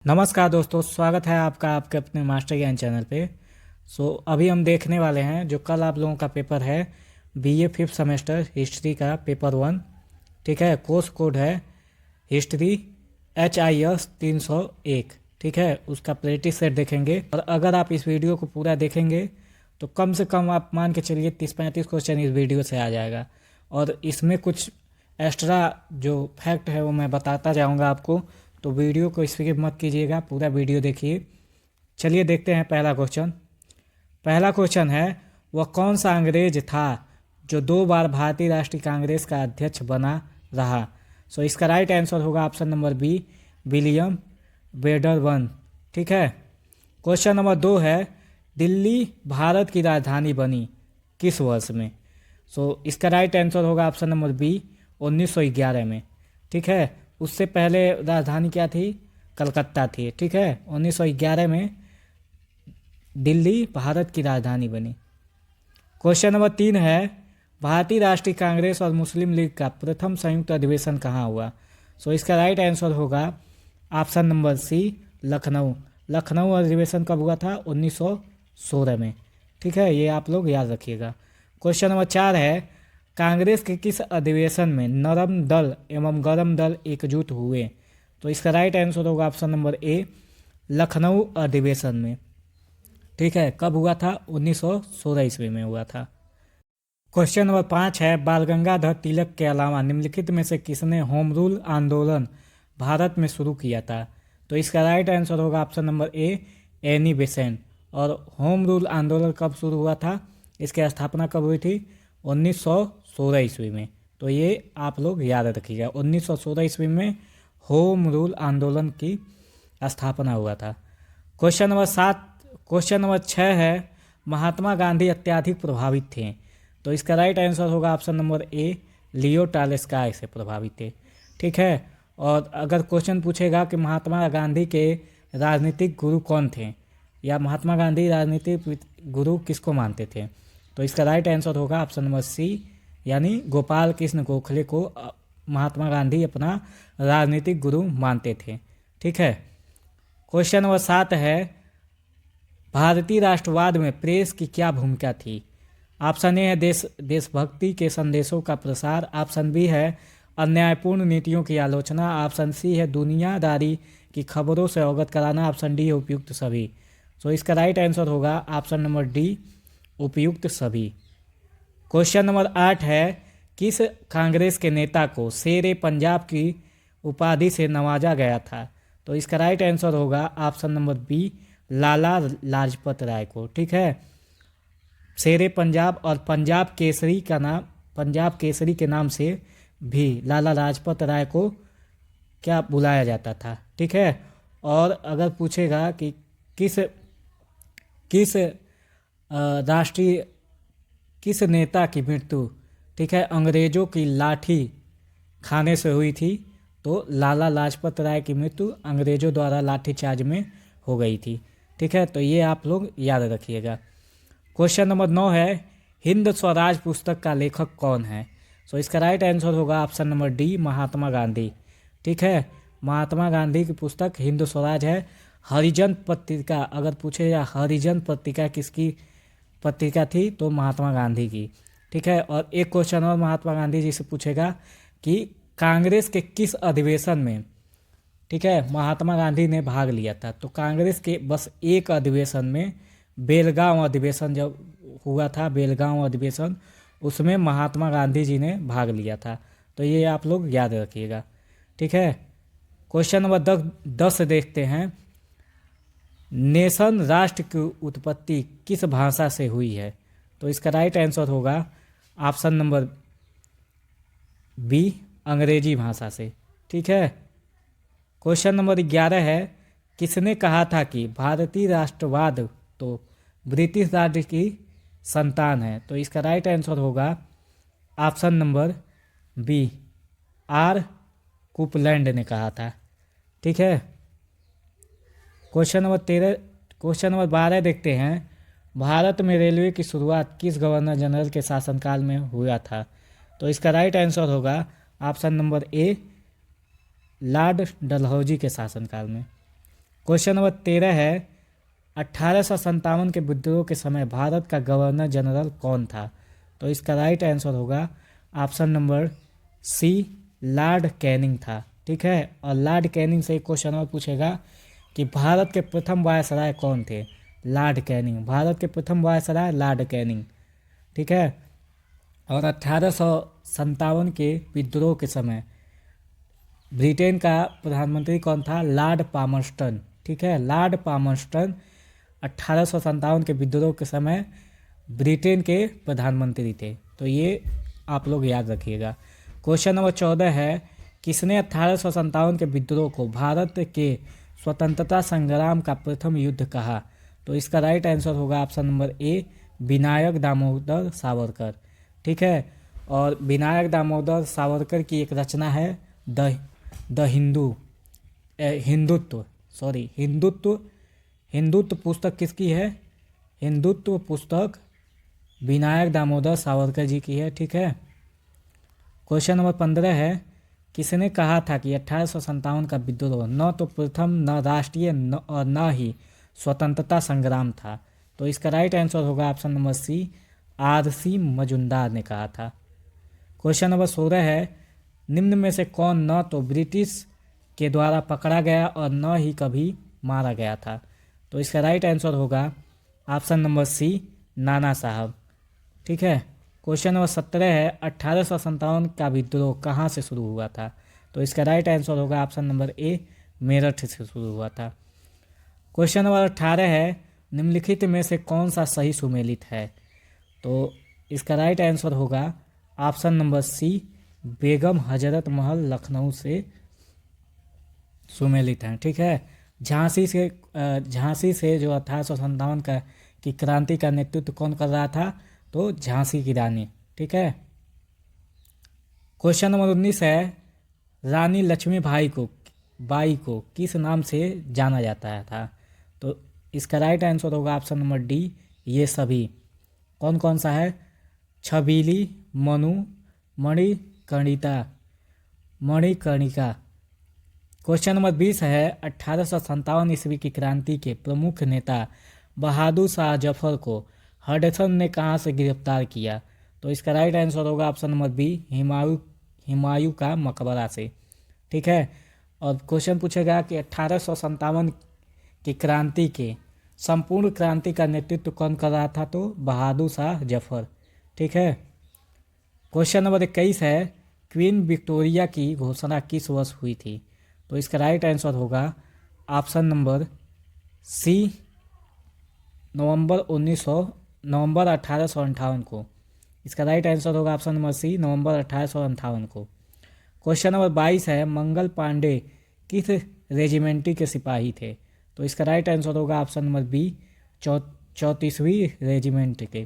नमस्कार दोस्तों, स्वागत है आपका आपके अपने मास्टर ज्ञान चैनल पे। अभी हम देखने वाले हैं जो कल आप लोगों का पेपर है बीए फिफ्थ सेमेस्टर हिस्ट्री का पेपर 1। ठीक है, कोर्स कोड है हिस्ट्री HIS 301। ठीक है, उसका प्रैक्टिस सेट देखेंगे और अगर आप इस वीडियो को पूरा देखेंगे तो कम से कम आप मान के चलिए 30-35 क्वेश्चन इस वीडियो से आ जाएगा। और इसमें कुछ एक्स्ट्रा जो फैक्ट है वो मैं बताता जाऊंगा आपको, तो वीडियो को स्किप मत कीजिएगा, पूरा वीडियो देखिए। चलिए देखते हैं पहला क्वेश्चन। पहला क्वेश्चन है, वह कौन सा अंग्रेज था जो 2 बार भारतीय राष्ट्रीय कांग्रेस का अध्यक्ष बना रहा। इसका राइट आंसर होगा option number B, William Wedderburn. ठीक है। क्वेश्चन नंबर 2 है, दिल्ली भारत की राजधानी बनी किस वर्ष में। इसका राइट आंसर होगा ऑप्शन नंबर बी, 1911 में। ठीक है, उससे पहले राजधानी क्या थी, कलकत्ता थी। ठीक है, 1911 में दिल्ली भारत की राजधानी बनी। क्वेश्चन नंबर 3 है, भारतीय राष्ट्रीय कांग्रेस और मुस्लिम लीग का प्रथम संयुक्त अधिवेशन कहाँ हुआ। इसका राइट आंसर होगा option number C, Lucknow. Lucknow अधिवेशन कब हुआ था, 1916 में। ठीक है, ये आप लोग याद रखिएगा। क्वेश्चन नंबर 4 है, कांग्रेस के किस अधिवेशन में नरम दल एवं गरम दल एकजुट हुए। इसका राइट आंसर होगा ऑप्शन नंबर ए, लखनऊ अधिवेशन में। ठीक है, कब हुआ था, 1916 ईस्वी में हुआ था। क्वेश्चन नंबर 5 है, बाल गंगाधर तिलक के अलावा निम्नलिखित में से किसने होम रूल आंदोलन भारत में शुरू किया था। इसका राइट आंसर होगा ऑप्शन नंबर ए, एनी बेसेंट। और होम रूल आंदोलन कब शुरू हुआ था, इसकी स्थापना कब हुई थी, 1916 ईस्वी में। ये आप लोग याद रखिएगा, 1916 ईस्वी में होम रूल आंदोलन की स्थापना हुआ था। क्वेश्चन नंबर 6 है, महात्मा गांधी अत्यधिक प्रभावित थे। इसका राइट आंसर होगा ऑप्शन नंबर ए, लियो टॉल्स्टॉय से प्रभावित थे। ठीक है, और अगर क्वेश्चन पूछेगा कि महात्मा गांधी के राजनीतिक गुरु कौन थे, या महात्मा गांधी राजनीतिक गुरु किसको मानते थे, इसका राइट आंसर होगा ऑप्शन नंबर सी, यानी गोपाल कृष्ण गोखले को महात्मा गांधी अपना राजनीतिक गुरु मानते थे। ठीक है। क्वेश्चन नंबर 7 है, भारतीय राष्ट्रवाद में प्रेस की क्या भूमिका थी। ऑप्शन ए है देशभक्ति के संदेशों का प्रसार। ऑप्शन बी है अन्यायपूर्ण नीतियों की आलोचना। ऑप्शन सी है दुनियादारी की खबरों से अवगत कराना। ऑप्शन डी है उपयुक्त सभी। इसका राइट आंसर होगा ऑप्शन नंबर डी, उपयुक्त सभी। क्वेश्चन नंबर 8 है, किस कांग्रेस के नेता को शेरे पंजाब की उपाधि से नवाजा गया था। इसका राइट आंसर होगा option number B, Lala Lajpat Rai को। ठीक है, शेरे पंजाब और पंजाब केसरी के नाम से भी लाला लाजपत राय को क्या बुलाया जाता था। ठीक है, और अगर पूछेगा कि किस नेता की मृत्यु, ठीक है, अंग्रेजों की लाठी खाने से हुई थी, तो लाला लाजपत राय की मृत्यु अंग्रेजों द्वारा लाठीचार्ज में हो गई थी। ठीक है, तो ये आप लोग याद रखिएगा। क्वेश्चन नंबर 9 है, हिंद स्वराज पुस्तक का लेखक कौन है। इसका राइट आंसर होगा option number D, Mahatma Gandhi. ठीक है, महात्मा गांधी की पुस्तक हिंद स्वराज है। हरिजन पत्रिका, अगर पूछे या हरिजन पत्रिका किसकी पत्रिका थी, तो महात्मा गांधी की। ठीक है, और एक क्वेश्चन और महात्मा गांधी जी से पूछेगा कि कांग्रेस के किस अधिवेशन में, ठीक है, महात्मा गांधी ने भाग लिया था। कांग्रेस के बस एक अधिवेशन में, बेलगांव अधिवेशन जब हुआ था, बेलगांव अधिवेशन, उसमें महात्मा गांधी जी ने भाग लिया था। ये आप लोग याद रखिएगा। ठीक है, क्वेश्चन नंबर 10 देखते हैं, नेशन राष्ट्र की उत्पत्ति किस भाषा से हुई है। इसका राइट आंसर होगा ऑप्शन नंबर बी, अंग्रेजी भाषा से। ठीक है। क्वेश्चन नंबर 11 है, किसने कहा था कि भारतीय राष्ट्रवाद तो ब्रिटिश राज की संतान है। इसका राइट आंसर होगा ऑप्शन नंबर बी, आर कुपलैंड ने कहा था। ठीक है। क्वेश्चन नंबर 12 देखते हैं, भारत में रेलवे की शुरुआत किस गवर्नर जनरल के शासनकाल में हुआ था। इसका राइट आंसर होगा option number A, Lord Dalhousie के शासनकाल में। क्वेश्चन नंबर 13 है 1857 के विद्रोह के समय भारत का गवर्नर जनरल कौन था? तो इसका राइट आंसर होगा option number C, Lord Canning था। ठीक है, और लॉर्ड कैनिंग से एक क्वेश्चन और पूछेगा कि भारत के प्रथम वायसराय कौन थे? लॉर्ड कैनिंग, भारत के प्रथम वायसराय लॉर्ड कैनिंग। ठीक है, और 1857 के विद्रोह के समय ब्रिटेन का प्रधानमंत्री कौन था? Lord Palmerston. ठीक है, लॉर्ड पामर्स्टन 1857 के विद्रोह के समय ब्रिटेन के प्रधानमंत्री थे। तो ये आप लोग याद रखिएगा। क्वेश्चन नंबर 14 है किसने 1857 के विद्रोह को भारत के स्वतंत्रता संग्राम का प्रथम युद्ध कहा? तो इसका राइट आंसर होगा ऑप्शन नंबर ए, विनायक दामोदर सावरकर। ठीक है, और विनायक दामोदर सावरकर की एक रचना है द हिंदुत्व पुस्तक किसकी है? हिंदुत्व पुस्तक विनायक दामोदर सावरकर जी की है। ठीक है, क्वेश्चन नंबर 15 है किसने कहा था कि 1857 का विद्रोह न तो प्रथम, न राष्ट्रीय, और न ही स्वतंत्रता संग्राम था? तो इसका राइट आंसर होगा option number C, R C. Majumdar ने कहा था। क्वेश्चन नंबर 16 है निम्न में से कौन न तो ब्रिटिश के द्वारा पकड़ा गया और न ही कभी मारा गया था? तो इसका राइट आंसर होगा ऑप्शन नंबर सी, नाना साहब। ठीक है, क्वेश्चन नंबर 17 है 1857 का विद्रोह कहाँ से शुरू हुआ था? तो इसका राइट आंसर होगा ऑप्शन नंबर ए, मेरठ से शुरू हुआ था। क्वेश्चन नंबर 18 है निम्नलिखित में से कौन सा सही सुमेलित है? तो इसका राइट आंसर होगा ऑप्शन नंबर सी, बेगम हजरत महल लखनऊ से सुमेलित हैं। ठीक है, झांसी से जो 1857 का की क्रांति का नेतृत्व कौन कर रहा था? तो झांसी की रानी। ठीक है, क्वेश्चन नंबर 19 है रानी लक्ष्मीबाई को किस नाम से जाना जाता था? तो इसका राइट आंसर होगा ऑप्शन नंबर डी, ये सभी। कौन कौन सा है? छबीली, मनु, मणिकर्णिका। क्वेश्चन नंबर 20 है 1857 ईस्वी की क्रांति के प्रमुख नेता बहादुर शाह जफर को हडसन ने कहाँ से गिरफ्तार किया? तो इसका राइट आंसर होगा ऑप्शन नंबर बी, हुमायूं का मकबरा से। ठीक है, और क्वेश्चन पूछेगा कि 1857 की क्रांति के संपूर्ण क्रांति का नेतृत्व कौन कर रहा था? तो बहादुर शाह जफर। ठीक है, क्वेश्चन नंबर 21 है क्वीन विक्टोरिया की घोषणा किस वर्ष हुई थी? तो इसका राइट आंसर होगा ऑप्शन नंबर सी, नवंबर 1858 को। इसका राइट आंसर होगा ऑप्शन नंबर सी, नवंबर 1858 को। क्वेश्चन नंबर 22 है मंगल पांडे किस रेजिमेंट के सिपाही थे? तो इसका राइट आंसर होगा ऑप्शन नंबर बी, 34वीं रेजिमेंट के।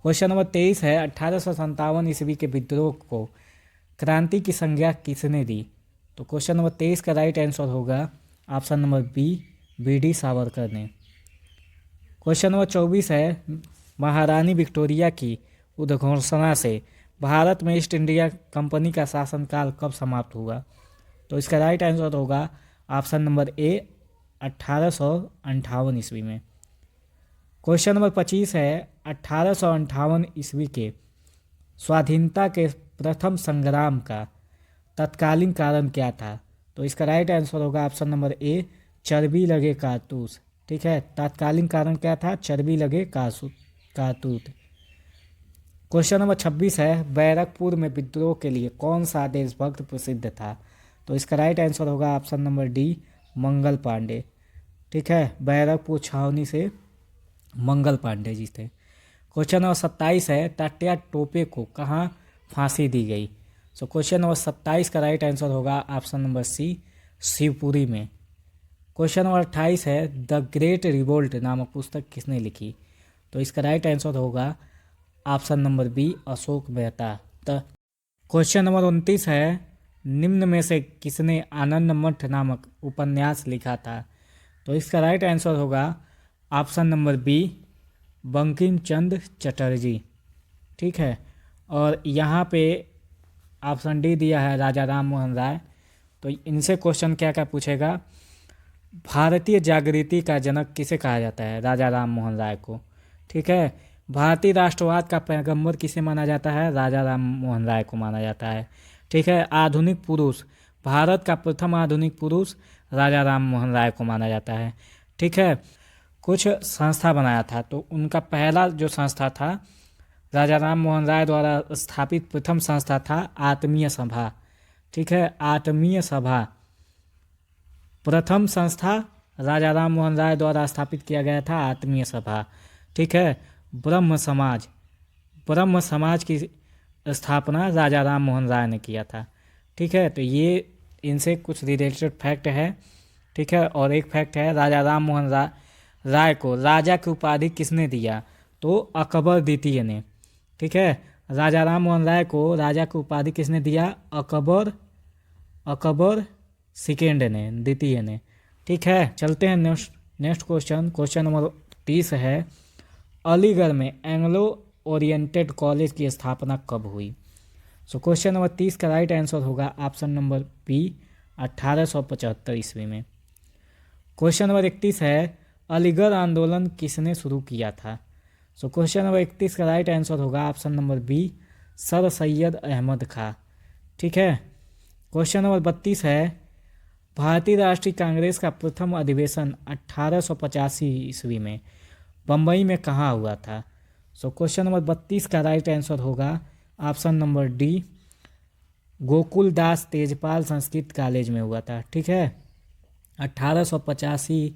क्वेश्चन नंबर 23 है 1857 ईस्वी के विद्रोह को क्रांति की संज्ञा किसने दी? तो क्वेश्चन नंबर 23 का राइट आंसर होगा option number B, BD. Savarkar ने। क्वेश्चन नंबर 24 है महारानी विक्टोरिया की उद्घोषणा से भारत में ईस्ट इंडिया कंपनी का शासनकाल कब समाप्त हुआ? तो इसका राइट आंसर होगा ऑप्शन नंबर ए, 1858 ईस्वी में। क्वेश्चन नंबर 25 है 1858 ईस्वी के स्वाधीनता के प्रथम संग्राम का तत्कालीन कारण क्या था? तो इसका राइट आंसर होगा ऑप्शन नंबर ए, चर्बी लगे कारतूस। ठीक है, तत्कालीन कारण क्या था? चर्बी लगे कारतूस। क्वेश्चन नंबर 26 है बैरकपुर में विद्रोह के लिए कौन सा देशभक्त प्रसिद्ध था? तो इसका राइट आंसर होगा option number D, Mangal Pandey. ठीक है, बैरकपुर छावनी से मंगल पांडे जी थे। क्वेश्चन नंबर 27 है तात्या टोपे को कहाँ फांसी दी गई? सो क्वेश्चन नंबर 27 का राइट आंसर होगा ऑप्शन नंबर सी, शिवपुरी में। क्वेश्चन नंबर 28 है द ग्रेट रिवोल्ट नामक पुस्तक किसने लिखी? तो इसका राइट आंसर होगा option number B, Ashok Mehta. Question number 29 है निम्न में से किसने आनंद मठ नामक उपन्यास लिखा था? तो इसका राइट आंसर होगा option number B, Bankim Chandra Chatterjee. ठीक है, और यहाँ पे ऑप्शन डी दिया है राजा राम मोहन राय। तो इनसे क्वेश्चन क्या क्या पूछेगा? भारतीय जागृति का जनक किसे कहा जाता है? राजा राम मोहन राय को। ठीक है। भारतीय राष्ट्रवाद का पैगंबर किसे माना जाता है? राजा राम मोहन राय को माना जाता है। ठीक है। आधुनिक पुरुष, भारत का प्रथम आधुनिक पुरुष राजा राम मोहन राय को माना जाता है। ठीक है। कुछ संस्था बनाया था, तो उनका पहला जो संस्था था, राजा राम मोहन राय द्वारा स्थापित प्रथम संस्था था आत्मीय सभा। ठीक है। आत्मीय सभा प्रथम संस्था राजा राम मोहन राय द्वारा स्थापित किया गया था, आत्मीय सभा। ठीक है। ब्रह्म समाज, ब्रह्म समाज की स्थापना राजा राम मोहन राय ने किया था। ठीक है। तो ये इनसे कुछ रिलेटेड फैक्ट है। ठीक है। और एक फैक्ट है, राजा राम मोहन राय को राजा की उपाधि किसने दिया? तो अकबर द्वितीय ने। ठीक है। राजा राम मोहन राय को राजा की उपाधि किसने दिया? अकबर सेकेंड ने, द्वितीय ने। ठीक है। चलते हैं नेक्स्ट क्वेश्चन। क्वेश्चन नंबर 30 है, अलीगढ़ में एंग्लो ओरिएंटेड कॉलेज की स्थापना कब हुई? सो क्वेश्चन नंबर 30 का राइट आंसर होगा ऑप्शन नंबर बी, 1875 ईस्वी में। क्वेश्चन नंबर 31 है, अलीगढ़ आंदोलन किसने शुरू किया था? सो क्वेश्चन नंबर 31 का राइट आंसर होगा option number B, sir Syed Ahmed Khan. ठीक है। क्वेश्चन नंबर 32 है, भारतीय राष्ट्रीय कांग्रेस का प्रथम अधिवेशन 1885 ईस्वी में बम्बई में कहाँ हुआ था? सो क्वेश्चन नंबर 32 का राइट आंसर होगा ऑप्शन नंबर डी, गोकुल दास तेजपाल संस्कृत कॉलेज में हुआ था। ठीक है। 1885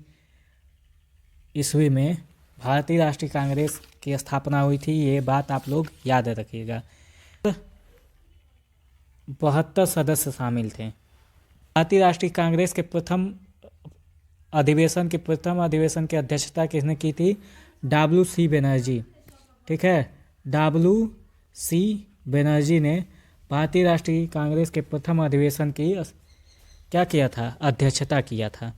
ईस्वी में भारतीय राष्ट्रीय कांग्रेस की स्थापना हुई थी, ये बात आप लोग याद रखिएगा। 72 सदस्य शामिल थे। भारतीय राष्ट्रीय कांग्रेस के प्रथम अधिवेशन की अध्यक्षता किसने की थी? WC बनर्जी। ठीक है। WC बनर्जी ने भारतीय राष्ट्रीय कांग्रेस के प्रथम अधिवेशन की क्या किया था? अध्यक्षता किया था।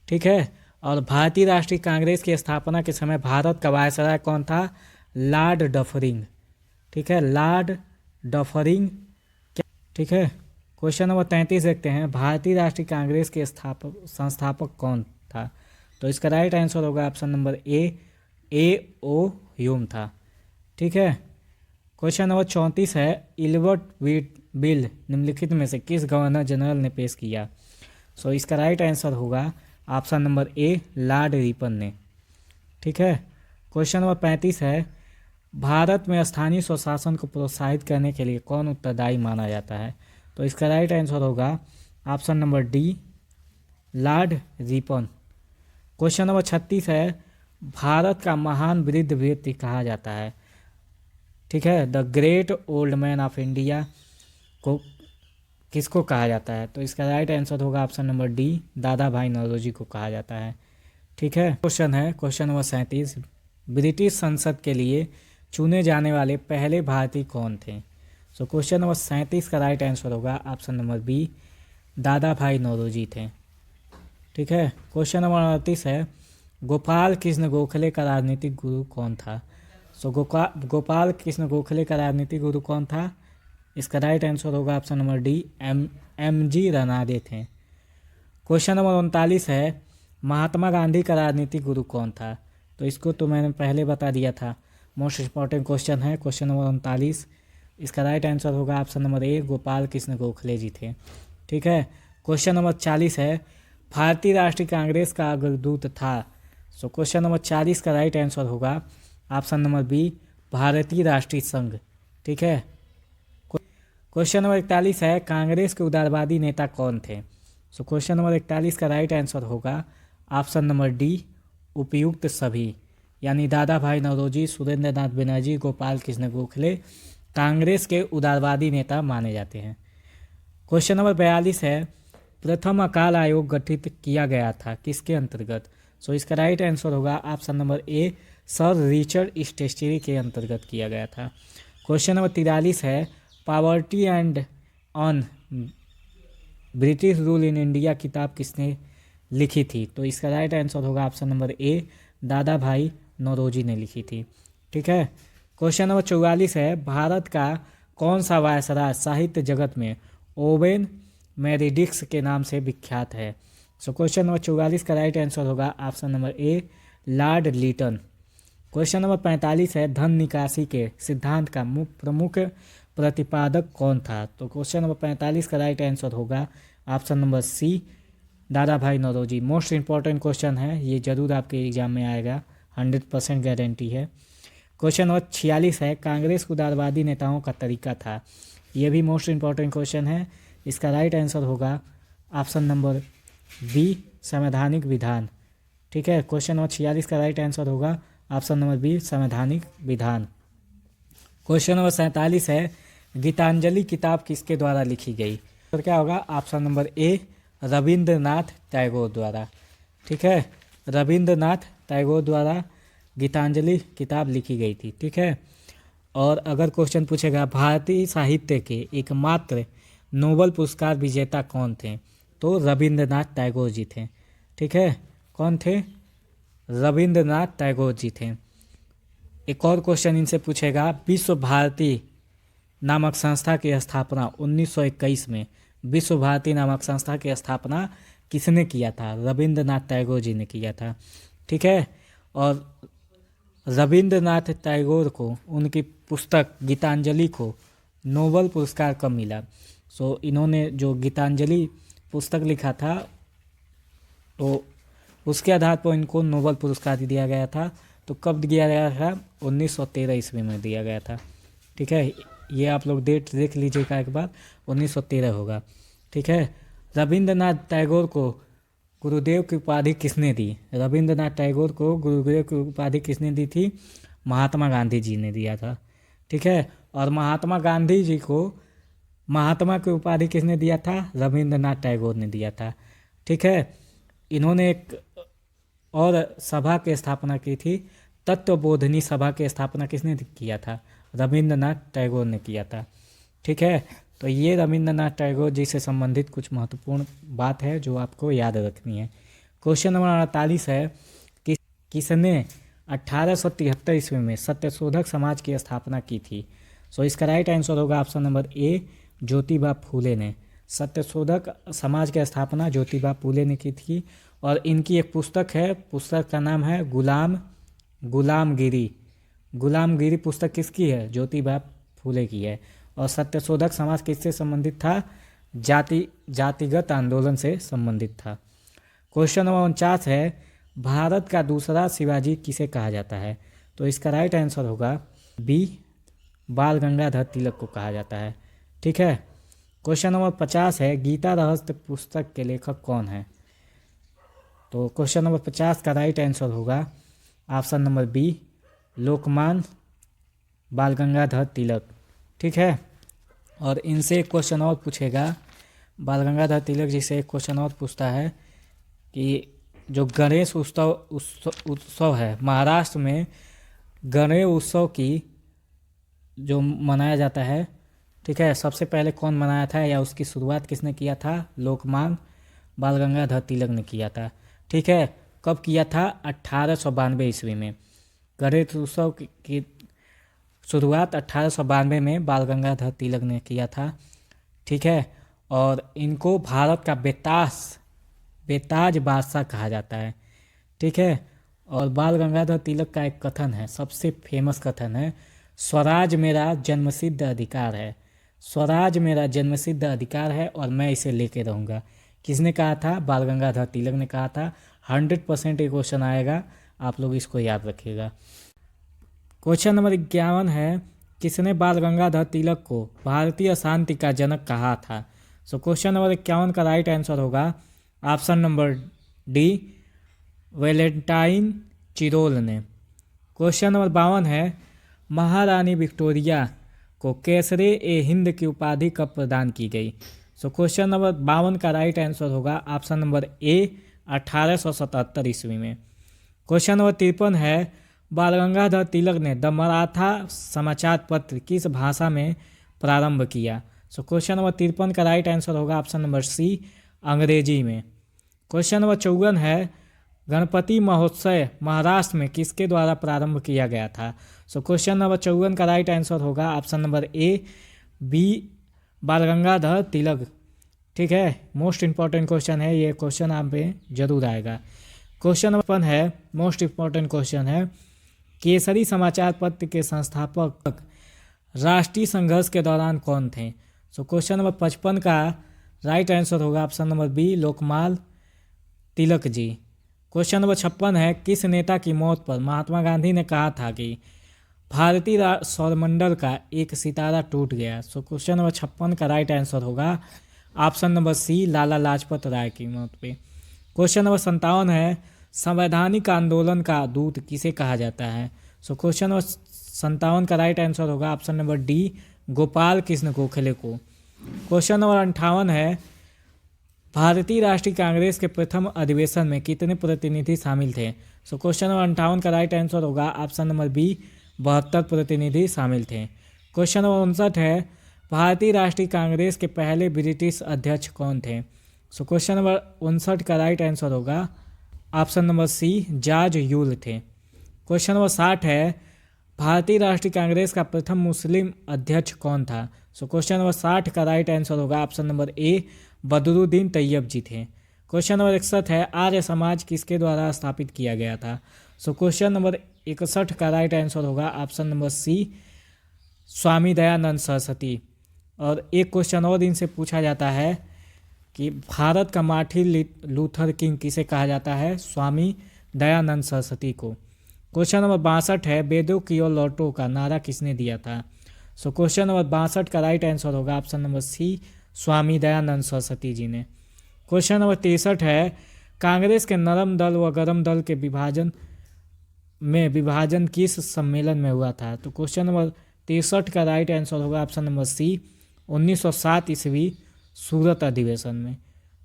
ठीक है। और भारतीय राष्ट्रीय कांग्रेस की स्थापना के समय भारत का वायसराय कौन था? Lord Dufferin. ठीक है। Lord Dufferin. ठीक है। क्वेश्चन नंबर 33 देखते हैं, भारतीय राष्ट्रीय कांग्रेस के संस्थापक कौन था? तो इसका राइट आंसर होगा option number A O Hume था। ठीक है। क्वेश्चन नंबर 34 है, इल्बर्ट बिल निम्नलिखित में से किस गवर्नर जनरल ने पेश किया? सो इसका राइट आंसर होगा option number A, Lord Ripon ने। ठीक है। क्वेश्चन नंबर 35 है, भारत में स्थानीय स्वशासन को प्रोत्साहित करने के लिए कौन उत्तरदायी माना जाता है? तो इसका राइट आंसर होगा option number D, Lord Ripon. Question number 36 है, भारत का महान वृद्ध व्यक्ति कहा जाता है? ठीक है। The great old man of India को किसको कहा जाता है? तो इसका राइट आंसर होगा ऑप्शन नंबर डी, दादा भाई नौरोजी को कहा जाता है। ठीक है। क्वेश्चन है क्वेश्चन नंबर 37, ब्रिटिश संसद के लिए चुने जाने वाले पहले भारतीय कौन थे? सो क्वेश्चन नंबर 37 का राइट आंसर होगा ऑप्शन नंबर बी, दादा भाई नौरोजी थे। ठीक है। क्वेश्चन नंबर 38 है, गोपाल कृष्ण गोखले का राजनीतिक गुरु कौन था? सो गोपाल कृष्ण गोखले का राजनीतिक गुरु कौन था? इसका राइट आंसर होगा ऑप्शन नंबर डी, MG रनादे थे। क्वेश्चन नंबर 39 है, महात्मा गांधी का राजनीतिक गुरु कौन था? तो इसको तो मैंने पहले बता दिया था, मोस्ट इंपॉर्टेंट क्वेश्चन है क्वेश्चन नंबर 39। इसका राइट आंसर होगा option number A, Gopal Krishna Gokhale ji थे। ठीक है। क्वेश्चन नंबर 40 है, भारतीय राष्ट्रीय कांग्रेस का अग्रदूत था? सो क्वेश्चन नंबर 40 का राइट आंसर होगा ऑप्शन नंबर बी, भारतीय राष्ट्रीय संघ। ठीक है। क्वेश्चन नंबर 41 है, कांग्रेस के उदारवादी नेता कौन थे? सो क्वेश्चन नंबर 41 का राइट आंसर होगा ऑप्शन नंबर डी, उपयुक्त सभी, यानी दादा भाई नौरोजी, सुरेंद्र नाथ बनर्जी, गोपाल कृष्ण गोखले कांग्रेस के उदारवादी नेता माने जाते हैं। क्वेश्चन नंबर 42 है, प्रथम अकाल आयोग गठित किया गया था किसके अंतर्गत? सो इसका राइट आंसर होगा option number A, sir Richard स्टेस्टरी के अंतर्गत किया गया था। क्वेश्चन नंबर 43 है, poverty and on British rule in India किताब किसने लिखी थी? तो इसका राइट आंसर होगा option number A, Dadabhai Naoroji ने लिखी थी। ठीक है। क्वेश्चन नंबर 44 है, भारत का कौन सा वायसराय साहित्य जगत में ओवेन मेरिडिक्स के नाम से विख्यात है? सो क्वेश्चन नंबर 44 का राइट आंसर होगा option number A Lord Lytton. Question number 45 है धन निकासी के सिद्धांत का प्रमुख प्रतिपादक कौन था। तो क्वेश्चन नंबर 45 का राइट आंसर होगा ऑप्शन नंबर सी दादा भाई नौरोजी। मोस्ट इंपॉर्टेंट क्वेश्चन है, ये जरूर आपके एग्जाम में आएगा, 100% गारंटी है। क्वेश्चन नंबर 46 है कांग्रेस उदारवादी नेताओं का तरीका था। ये भी मोस्ट इंपॉर्टेंट क्वेश्चन है, इसका राइट आंसर होगा ऑप्शन नंबर बी संवैधानिक विधान। ठीक है, क्वेश्चन नंबर 46 का राइट आंसर होगा ऑप्शन नंबर बी संवैधानिक विधान। क्वेश्चन नंबर 47 है गीतांजलि किताब किसके द्वारा लिखी गई। तो क्या होगा ऑप्शन नंबर ए रविंद्रनाथ टैगोर द्वारा। ठीक है, रविंद्रनाथ टैगोर द्वारा गीतांजलि किताब लिखी गई थी। ठीक है, और अगर क्वेश्चन पूछेगा भारतीय साहित्य के एकमात्र नोबेल पुरस्कार विजेता कौन थे, तो रविंद्रनाथ टैगोर जी थे। ठीक है, कौन थे, रविंद्रनाथ टैगोर जी थे। एक और क्वेश्चन इनसे पूछेगा विश्व भारती नामक संस्था की स्थापना 1921 में, विश्व भारती नामक संस्था की स्थापना किसने किया था, रविंद्रनाथ टैगोर जी ने किया था। ठीक है, और रविंद्रनाथ टैगोर को उनकी पुस्तक गीतांजलि को नोबेल पुरस्कार कब मिला। सो इन्होंने जो गीतांजलि पुस्तक लिखा था तो उसके आधार पर इनको नोबेल पुरस्कार दिया गया था। तो कब दिया गया था, 1913 ईस्वी में दिया गया था। ठीक है, ये आप लोग डेट देख लीजिएगा एक बार, 1913 होगा। ठीक है, रविंद्रनाथ टैगोर को गुरुदेव की उपाधि किसने दी, रविंद्रनाथ टैगोर को गुरुदेव की उपाधि किसने दी थी, महात्मा गांधी जी ने दिया था। ठीक है, और महात्मा गांधी जी को महात्मा की उपाधि किसने दिया था, रविंद्रनाथ टैगोर ने दिया था। ठीक है, इन्होंने एक और सभा की स्थापना की थी, तत्वबोधिनी सभा की स्थापना किसने किया था, रविंद्रनाथ टैगोर ने किया था। ठीक है, तो ये रविंद्रनाथ टैगोर जी से संबंधित कुछ महत्वपूर्ण बात है जो आपको याद रखनी है। क्वेश्चन नंबर 48 है कि किसने 1873 ईस्वी में सत्यशोधक समाज की स्थापना की थी। सो इसका राइट आंसर होगा ऑप्शन नंबर ए ज्योतिबा फूले ने। सत्यशोधक समाज की स्थापना ज्योतिबा फूले ने की थी, और इनकी एक पुस्तक है, पुस्तक का नाम है गुलामगिरी। गुलामगिरी पुस्तक किसकी है, ज्योतिबा फूले की है। और सत्यशोधक समाज किससे संबंधित था, जातिगत आंदोलन से संबंधित था। क्वेश्चन नंबर 49 है भारत का दूसरा शिवाजी किसे कहा जाता है। तो इसका राइट आंसर होगा बी बाल गंगाधर तिलक को कहा जाता है। ठीक है, क्वेश्चन नंबर 50 है गीता रहस्य पुस्तक के लेखक कौन है। तो क्वेश्चन नंबर 50 का राइट आंसर होगा ऑप्शन नंबर बी लोकमान बाल गंगाधर तिलक। ठीक है, और इनसे एक क्वेश्चन और पूछेगा, बाल गंगाधर तिलक जी से एक क्वेश्चन और पूछता है कि जो गणेश उत्सव है महाराष्ट्र में, गणेश उत्सव की जो मनाया जाता है, ठीक है, सबसे पहले कौन मनाया था या उसकी शुरुआत किसने किया था, लोकमान्य बाल गंगाधर तिलक ने किया था। ठीक है, कब किया था, 1892 ईस्वी में। गणेश उत्सव की शुरुआत 1892 में बाल गंगाधर तिलक ने किया था। ठीक है, और इनको भारत का बेताज बादशाह कहा जाता है। ठीक है, और बाल गंगाधर तिलक का एक कथन है, सबसे फेमस कथन है, स्वराज मेरा जन्मसिद्ध अधिकार है। स्वराज मेरा जन्मसिद्ध अधिकार है और मैं इसे लेके रहूँगा। किसने कहा था, बाल गंगाधर तिलक ने कहा था। 100% ये क्वेश्चन आएगा, आप लोग इसको याद रखिएगा। क्वेश्चन नंबर 51 है किसने बाल गंगाधर तिलक को भारतीय शांति का जनक कहा था। सो क्वेश्चन नंबर 51 का राइट आंसर होगा option number D Valentine Chirol ने। क्वेश्चन नंबर 52 है महारानी विक्टोरिया को केसरे ए हिंद की उपाधि कब प्रदान की गई। सो क्वेश्चन नंबर 52 का राइट आंसर होगा ऑप्शन नंबर ए 1877 ईस्वी में। क्वेश्चन नंबर 53 है बाल गंगाधर तिलक ने द मराठा समाचार पत्र किस भाषा में प्रारंभ किया। सो क्वेश्चन नंबर 53 का राइट आंसर होगा ऑप्शन नंबर सी अंग्रेजी में। क्वेश्चन नंबर 54 है गणपति महोत्सव महाराष्ट्र में किसके द्वारा प्रारंभ किया गया था। सो क्वेश्चन नंबर 54 का राइट आंसर होगा ऑप्शन नंबर ए बी बाल गंगाधर तिलक ठीक है, मोस्ट इम्पॉर्टेंट क्वेश्चन है ये, क्वेश्चन आप पे जरूर आएगा। क्वेश्चन नंबर 1 है, मोस्ट इम्पॉर्टेंट क्वेश्चन है, केसरी समाचार पत्र के संस्थापक राष्ट्रीय संघर्ष के दौरान कौन थे? सो क्वेश्चन नंबर 55 का राइट आंसर होगा option number B, Lokmanya Tilak ji. Question number 56 है, किस नेता की मौत पर महात्मा गांधी ने कहा था कि भारतीय सौरमंडल का एक सितारा टूट गया? सो क्वेश्चन नंबर 56 का राइट आंसर होगा ऑप्शन नंबर सी, लाला लाजपत राय की मौत पे। क्वेश्चन नंबर 57 है, संवैधानिक आंदोलन का दूत किसे कहा जाता है? सो क्वेश्चन नंबर 57 का राइट आंसर होगा option number D, Gopal Krishna Gokhale को। क्वेश्चन नंबर 58 है, भारतीय राष्ट्रीय कांग्रेस के प्रथम अधिवेशन में कितने प्रतिनिधि शामिल थे? सो क्वेश्चन नंबर 58 का राइट आंसर होगा ऑप्शन नंबर बी, 72 प्रतिनिधि शामिल थे। क्वेश्चन नंबर 59 है, भारतीय राष्ट्रीय कांग्रेस के पहले ब्रिटिश अध्यक्ष कौन थे? सो क्वेश्चन नंबर 59 का राइट आंसर होगा option number C, George Yule थे। क्वेश्चन नंबर 60 है, भारतीय राष्ट्रीय कांग्रेस का प्रथम मुस्लिम अध्यक्ष कौन था? सो क्वेश्चन नंबर 60 का राइट आंसर होगा option number A, Badruddin Tyabji थे। क्वेश्चन नंबर 61 है, आर्य समाज किसके द्वारा स्थापित किया गया था? सो क्वेश्चन नंबर 61 का राइट आंसर होगा ऑप्शन नंबर सी, स्वामी दयानंद सरस्वती। और एक क्वेश्चन और इनसे पूछा जाता है कि भारत का मार्टिन लूथर किंग किसे कहा जाता है? स्वामी दयानंद सरस्वती को। क्वेश्चन नंबर 62 है, वेदों की ओर लौटो का नारा किसने दिया था? सो क्वेश्चन नंबर 62 का राइट आंसर होगा ऑप्शन नंबर सी, स्वामी दयानंद सरस्वती जी ने। क्वेश्चन नंबर 63 है, कांग्रेस के नरम दल व गरम दल के विभाजन किस सम्मेलन में हुआ था? तो क्वेश्चन नंबर 63 का राइट आंसर होगा ऑप्शन नंबर सी, 1907 ईस्वी सूरत अधिवेशन में।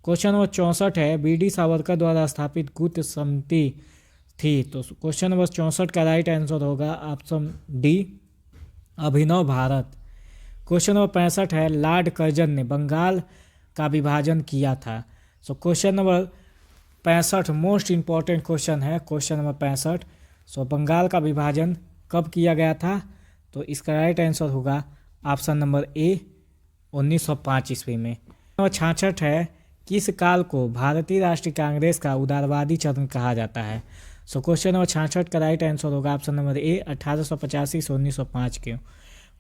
क्वेश्चन नंबर 64 है, बी.डी. सावरकर द्वारा स्थापित गुप्त समिति थी? तो क्वेश्चन नंबर 64 का राइट आंसर होगा ऑप्शन डी, अभिनव भारत। क्वेश्चन नंबर 65 है, लॉर्ड कर्जन ने बंगाल का विभाजन किया था? So question number 65 most important question है, क्वेश्चन नंबर 65। सो बंगाल का विभाजन कब किया गया था? तो इसका राइट आंसर होगा ऑप्शन नंबर ए, 1905 ईस्वी में। नंबर 66 है, किस काल को भारतीय राष्ट्रीय कांग्रेस का उदारवादी चरण कहा जाता है? सो क्वेश्चन नंबर 66 का राइट आंसर होगा ऑप्शन नंबर ए, 1885 से 1905 के।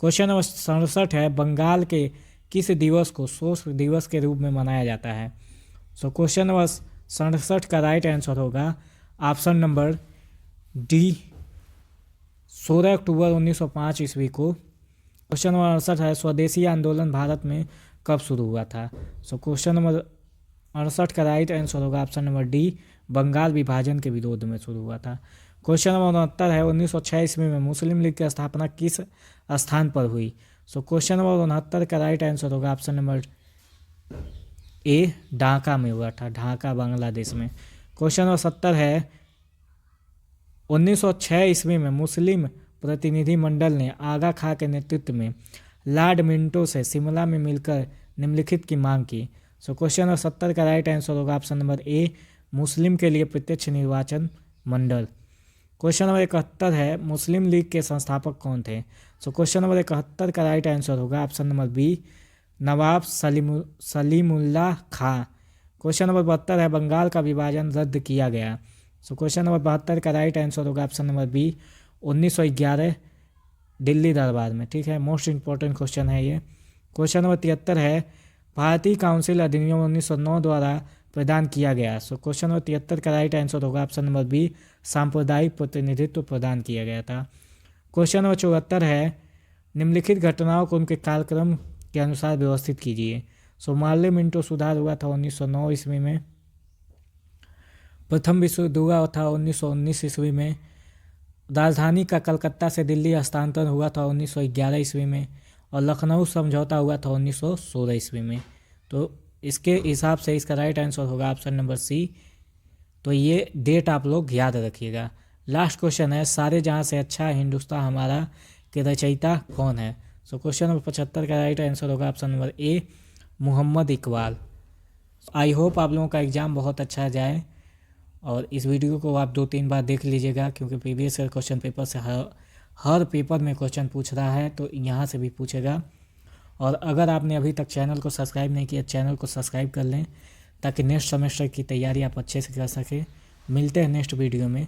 क्वेश्चन नंबर 67 है, बंगाल के किस दिवस को शोक दिवस के रूप में मनाया जाता है? सो क्वेश्चन नंबर 67 का राइट आंसर होगा ऑप्शन नंबर डी, 16 अक्टूबर 1905 ईस्वी को। क्वेश्चन नंबर 68 है, स्वदेशी आंदोलन भारत में कब शुरू हुआ था? सो क्वेश्चन नंबर 68 का राइट आंसर होगा ऑप्शन नंबर डी, बंगाल विभाजन के विरोध में शुरू हुआ था। क्वेश्चन नंबर 69 है, 1906 ईस्वी में मुस्लिम लीग की स्थापना किस स्थान पर हुई? सो क्वेश्चन नंबर 69 का राइट आंसर होगा ऑप्शन नंबर ए, ढाका में हुआ था, ढाका बांग्लादेश में। क्वेश्चन नंबर 70 है, 1906 ईस्वी में मुस्लिम प्रतिनिधि मंडल ने आगा खां के नेतृत्व में लॉर्ड मिंटो से शिमला में मिलकर निम्नलिखित की मांग की? सो क्वेश्चन नंबर 70 का राइट आंसर होगा ऑप्शन नंबर ए, मुस्लिम के लिए प्रत्यक्ष निर्वाचन मंडल। क्वेश्चन नंबर 71 है, मुस्लिम लीग के संस्थापक कौन थे? सो क्वेश्चन नंबर 71 का राइट आंसर होगा ऑप्शन नंबर बी, नवाब सलीमुल्लाह खां। क्वेश्चन नंबर 72 है, बंगाल का विभाजन रद्द किया गया? सो क्वेश्चन नंबर 72 का राइट आंसर होगा ऑप्शन नंबर बी, 1911 दिल्ली दरबार में। ठीक है, मोस्ट इंपॉर्टेंट क्वेश्चन है ये। क्वेश्चन नंबर 73 है, भारतीय काउंसिल अधिनियम 1909 द्वारा प्रदान किया गया? सो क्वेश्चन नंबर 73 का राइट आंसर होगा ऑप्शन नंबर बी, सांप्रदायिक प्रतिनिधित्व प्रदान किया गया था। क्वेश्चन नंबर 74 है, निम्नलिखित घटनाओं को उनके कालक्रम के अनुसार व्यवस्थित कीजिए? सो मार्ले मिंटो सुधार हुआ था 1909 ईस्वी में, प्रथम विश्व युद्ध हुआ था 1919 ईस्वी में, राजधानी का कलकत्ता से दिल्ली हस्तांतरण हुआ था 1911 ईस्वी में, और लखनऊ समझौता हुआ था 1916 ईस्वी में। तो इसके हिसाब से इसका राइट आंसर होगा ऑप्शन नंबर सी। तो ये डेट आप लोग याद रखिएगा। लास्ट क्वेश्चन है, सारे जहाँ से अच्छा हिंदुस्तान हमारा के रचयिता कौन है? सो क्वेश्चन नंबर 75 का राइट आंसर होगा option number A, Mohammad Iqbal. I hope आप लोगों का एग्ज़ाम बहुत अच्छा जाए, और इस वीडियो को आप 2-3 बार देख लीजिएगा, क्योंकि प्रीवियस क्वेश्चन पेपर से हर पेपर में क्वेश्चन पूछ रहा है, तो यहाँ से भी पूछेगा। और अगर आपने अभी तक चैनल को सब्सक्राइब नहीं किया, चैनल को सब्सक्राइब कर लें ताकि नेक्स्ट सेमेस्टर की तैयारी आप अच्छे से कर सकें। मिलते हैं नेक्स्ट वीडियो में।